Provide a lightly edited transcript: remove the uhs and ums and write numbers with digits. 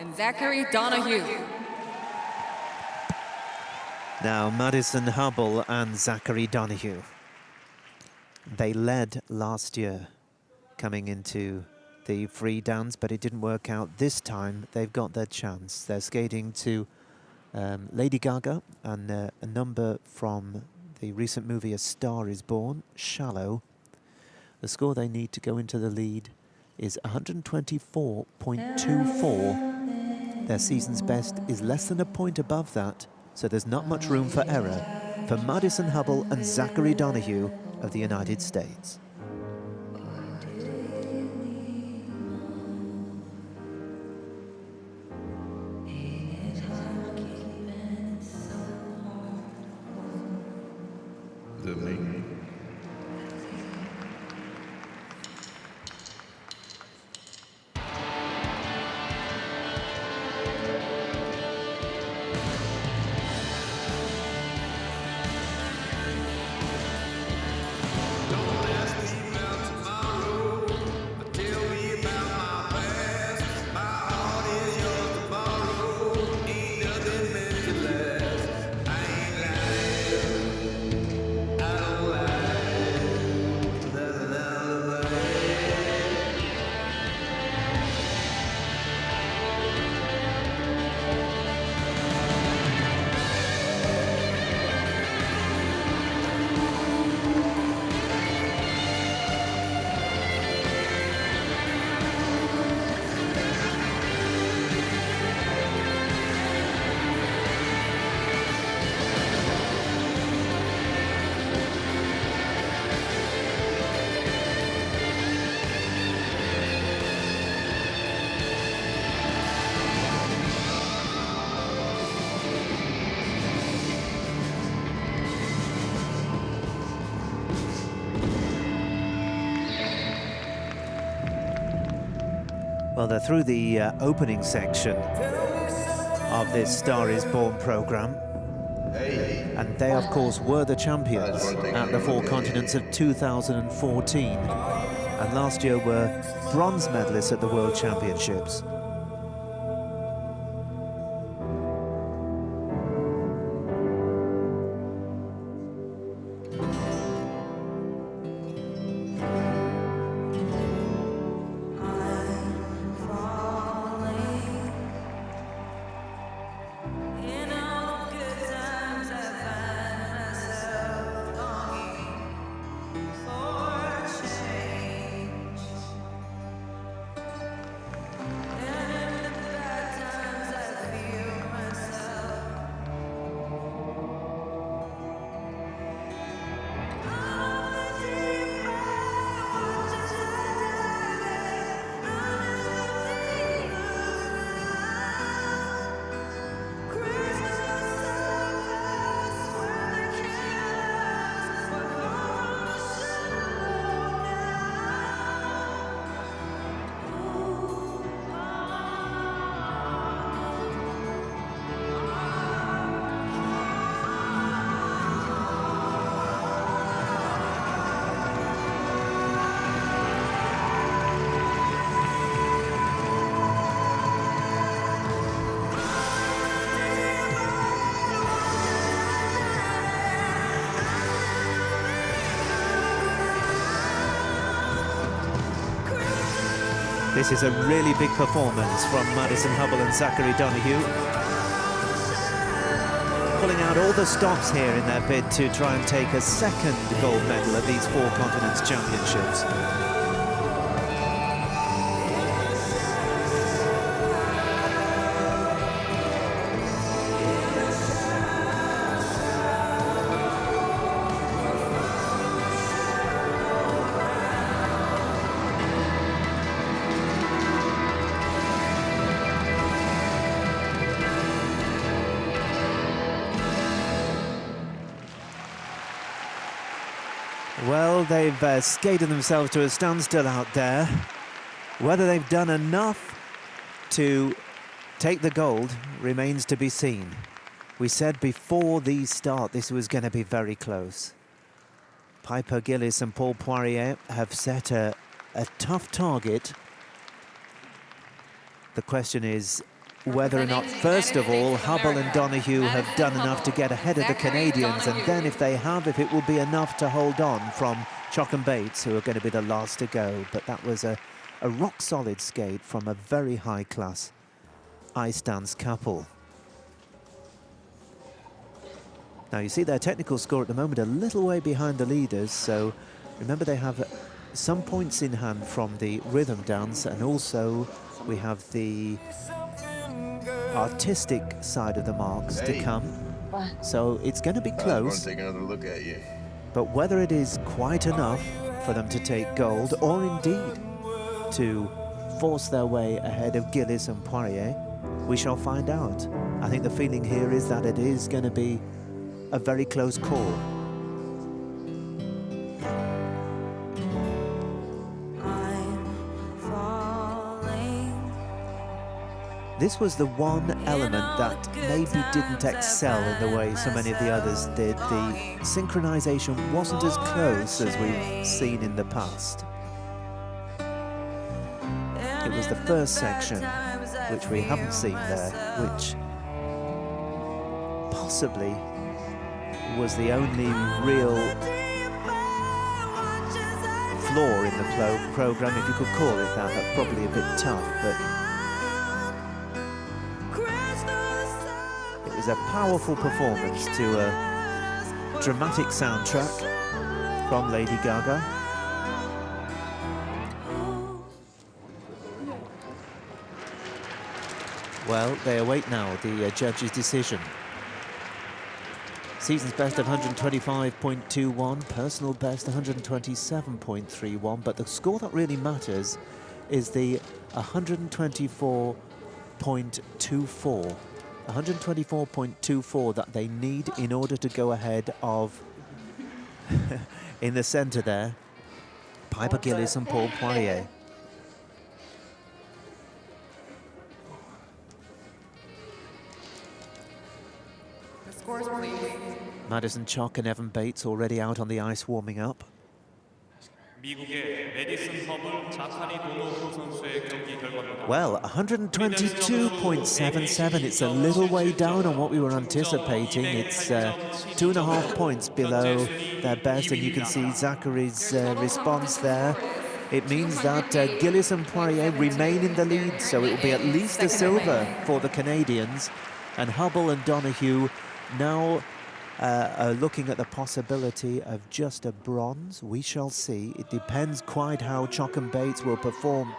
and Zachary Donohue. Now, Madison Hubbell and Zachary Donohue. They led last year coming into the free dance, but it didn't work out. This time, they've got their chance. They're skating to Lady Gaga and a number from the recent movie A Star Is Born, Shallow. The score they need to go into the lead is 124.24. Their season's best is less than a point above that, so there's not much room for error for Madison Hubbell and Zachary Donohue of the United States. Well, they're through the opening section of this Star Is Born program. And they, of course, were the champions at the Four Continents of 2014. And last year were bronze medalists at the World Championships. This is a really big performance from Madison Hubbell and Zachary Donohue. Pulling out all the stops here in their bid to try and take a second gold medal at these Four Continents Championships. Well, they've skated themselves to a standstill out there. Whether they've done enough to take the gold remains to be seen. We said before the start this was going to be very close. Piper Gillis and Paul Poirier have set a tough target. The question is, whether or not, first of all, Hubbell and Donohue have done enough to get ahead of the Canadians, and then if they have, if it will be enough to hold on from Chock and Bates, who are going to be the last to go. But that was a rock-solid skate from a very high-class ice dance couple. Now, you see their technical score at the moment a little way behind the leaders, so remember they have some points in hand from the rhythm dance, and also we have the artistic side of the marks to come. So it's going to be close. Take another look at you. But whether it is quite enough for them to take gold, or indeed to force their way ahead of Gillis and Poirier, we shall find out. I think the feeling here is that it is going to be a very close call. This was the one element that maybe didn't excel in the way so many of the others did. The synchronization wasn't as close as we've seen in the past. It was the first section, which we haven't seen there, which possibly was the only real flaw in the program, if you could call it that. That's probably a bit tough, but it was a powerful performance to a dramatic soundtrack from Lady Gaga. Well, they await now the judge's decision. Season's best of 125.21, personal best 127.31, but the score that really matters is the 124.24. 124.24 that they need in order to go ahead of, in the centre there, Piper Gillis and Paul Poirier. The scores, please. Madison Chock and Evan Bates already out on the ice warming up. Well, 122.77. It's a little way down on what we were anticipating. It's 2.5 points below their best, and you can see Zachary's response there. It means that Gillis and Poirier remain in the lead, so it will be at least a silver for the Canadians. And Hubbell and Donohue now are looking at the possibility of just a bronze. We shall see. It depends quite how Chock and Bates will perform